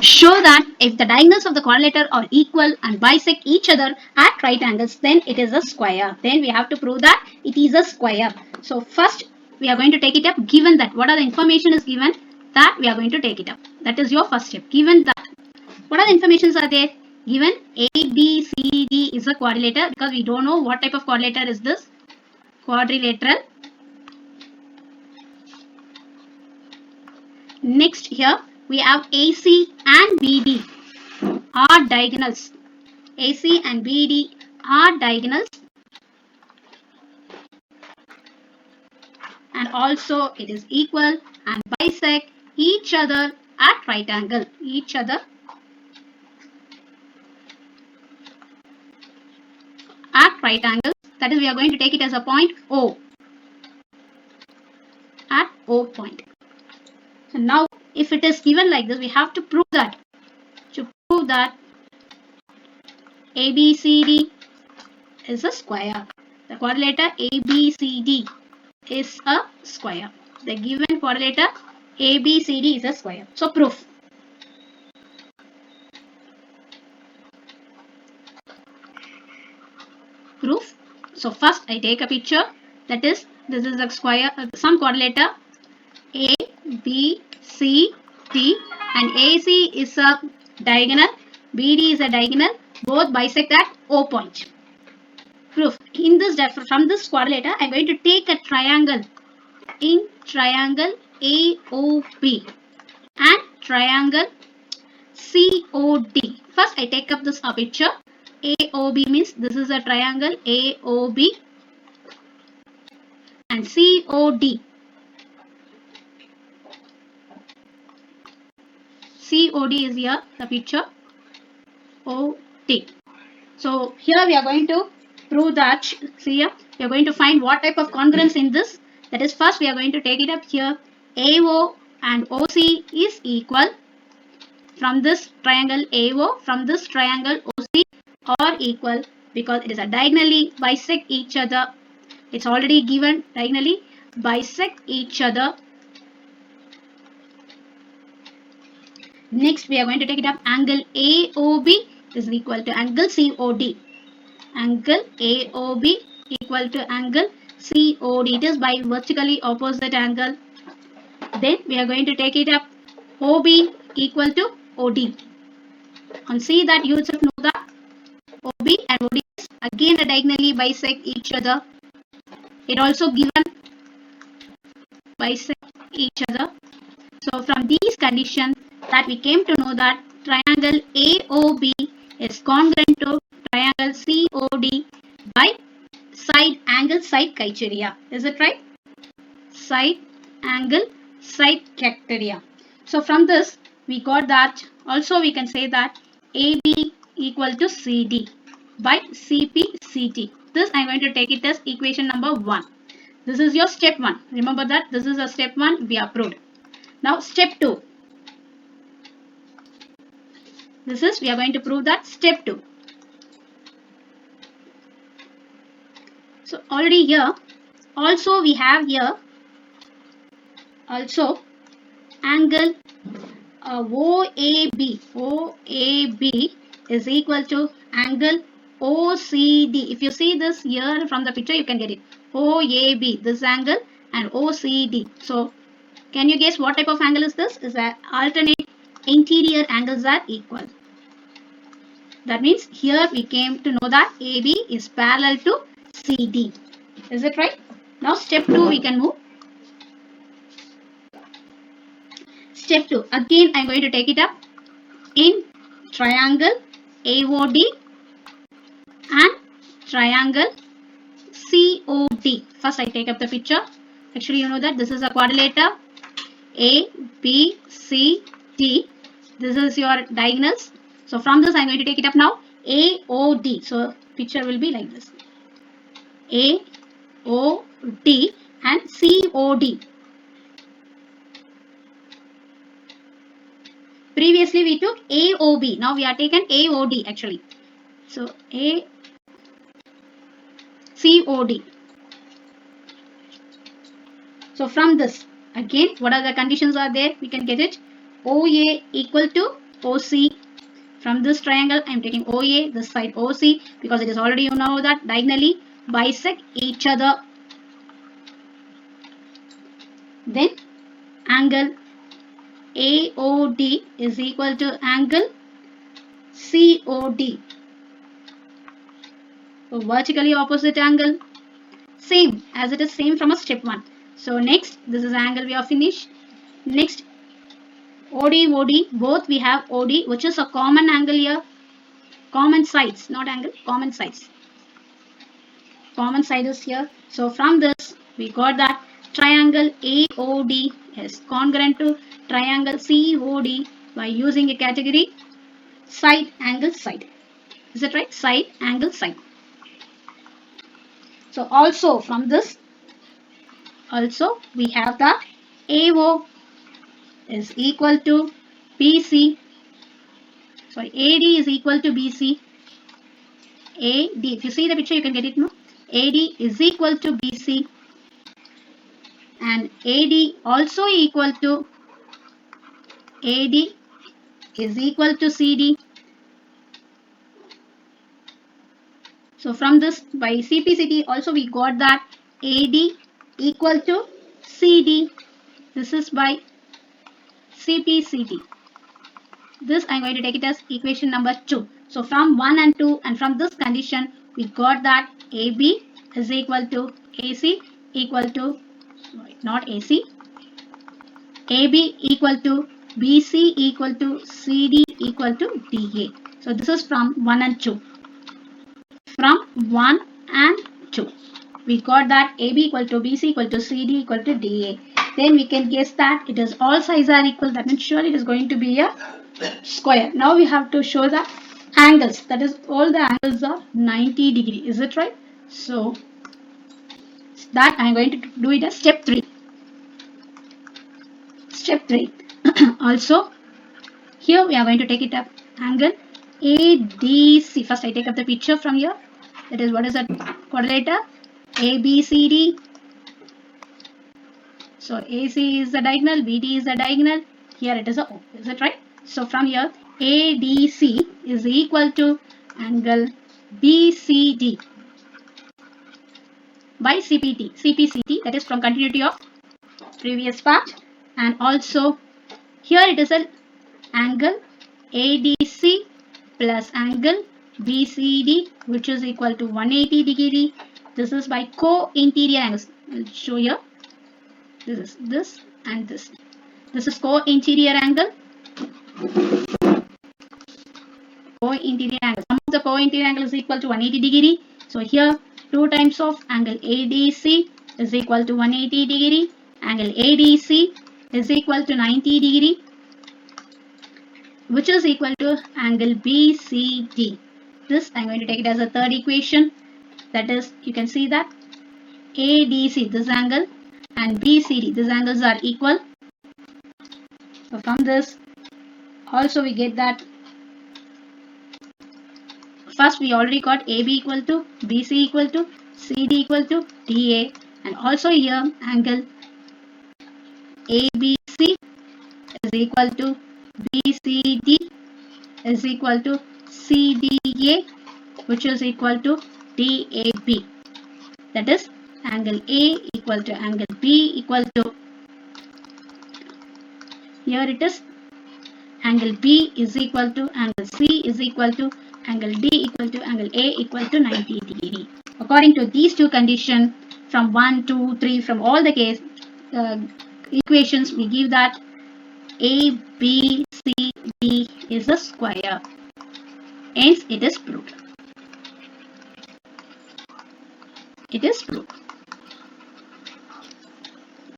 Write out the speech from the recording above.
show that if the diagonals of the quadrilateral are equal and bisect each other at right angles, then it is a square. Then we have to prove that it is a square. So first we are going to take it up. Given that what are the information is given, that we are going to take it up. That is your first step. Given that what are the informations are there? Given ABCD is a quadrilateral, because we don't know what type of quadrilateral is this. Quadrilateral. Next here we have AC and BD are diagonals. AC and BD are diagonals, and also it is equal and bisect each other at right angle. Each other at right angle. That is, we are going to take it as a point O. At O point. So now if it is given like this, we have to prove that. To prove that ABCD is a square. The quadrilateral ABCD is a square. The given quadrilateral ABCD is a square. So proof. Proof. So first I take a picture. That is, this is a square, some quadrilateral A, B, C, D, and AC is a diagonal, BD is a diagonal, both bisect at O point. Proof. In this, from this quadrilateral, I am going to take a triangle. In triangle AOB and triangle COD. First, I take up this picture. AOB means this is a triangle AOB, and COD. COD is here, the picture OD. So here we are going to prove that. See here, we are going to find what type of congruence in this. That is, first we are going to take it up here. AO and OC is equal. From this triangle AO, from this triangle OC are equal, because it is a diagonally bisect each other. It's already given, diagonally bisect each other. Next we are going to take it up. Angle AOB is equal to angle COD. Angle AOB equal to angle COD. It is by vertically opposite angle. Then we are going to take it up. OB equal to OD. And see that you should know that OB and OD is again diagonally bisect each other. It also given bisect each other. So from these conditions that we came to know that triangle AOB is congruent to triangle COD by side angle side criteria. Is it right? Side angle side criteria. So from this we got that. Also we can say that AB equal to CD by CP CT. This I am going to take it as equation number 1. This is your step 1. Remember that this is a step 1 we approved. Now step 2. This is, we are going to prove that step 2. So already here, also we have here, also angle OAB. OAB is equal to angle OCD. If you see this here from the picture, you can get it. OAB, this angle, and OCD. So can you guess what type of angle is this? Is that alternate interior angles are equal. That means here we came to know that AB is parallel to CD. Is it right? Now step 2 we can move. Step 2. Again I am going to take it up. In triangle AOD and triangle COD. First I take up the picture. Actually you know that this is a quadrilateral A, B, C, D. This is your diagonals. So from this I am going to take it up now. AOD. So picture will be like this. AOD and COD. Previously we took AOB. Now we are taken AOD actually. So COD. So from this, again, what are the conditions are there? We can get it. OA equal to OC. From this triangle, I am taking OA, this side OC, because it is already you know that diagonally bisect each other. Then angle AOD is equal to angle COD. So vertically opposite angle, same as it is same from a step 1. So next, this is angle we have finished. Next, OD, both we have OD, which is a common angle here. Common sides, not angle, common sides. Common side is here. So from this, we got that triangle AOD is congruent to triangle COD by using a category side, angle, side. Is it right? Side, angle, side. So also from this, also we have the AO is equal to BC. Sorry, AD is equal to BC. AD, if you see the picture, you can get it, no? AD is equal to BC. And AD also equal to AD is equal to CD. So from this, by CPCT also we got that AD equal to CD. This is by CPCT. This I am going to take it as equation number 2. So from 1 and 2, and from this condition, we got that AB is equal to AC equal to, sorry, not AC, AB equal to BC equal to CD equal to DA. So this is from 1 and 2. From 1 and 2, we got that AB equal to BC equal to CD equal to DA. Then we can guess that it is all sides are equal. That means surely it is going to be a square. Now we have to show the angles. That is, all the angles are 90 degree. Is it right? So that I am going to do it as step 3. Step 3. Also, here we are going to take it up angle ADC. First I take up the picture from here. That is, what is that quadrilateral? ABCD. So AC is the diagonal, BD is the diagonal. Here it is a O. Is it right? So from here, ADC is equal to angle BCD by CPCT, that is from continuity of previous part. And also here it is an angle ADC plus angle BCD, which is equal to 180 degree. This is by co-interior angles. I'll show here. This is this and this. This is co-interior angle. Co-interior angle. Sum of the co-interior angle is equal to 180 degree. So here 2 times of angle ADC is equal to 180 degree. Angle ADC is equal to 90 degree, which is equal to angle BCD. This I am going to take it as a third equation. That is, you can see that ADC, this angle, and BCD, these angles are equal. So from this, also we get that first we already got AB equal to BC equal to CD equal to DA, and also here angle ABC is equal to BCD is equal to CDA, which is equal to DAB. That is, angle A equal to angle B equal to, here it is, angle B is equal to angle C is equal to angle D equal to angle A equal to 90 degree. According to these two conditions, from 1, 2, 3, from all the case equations, we give that ABCD is a square. Hence, it is proved. It is proved.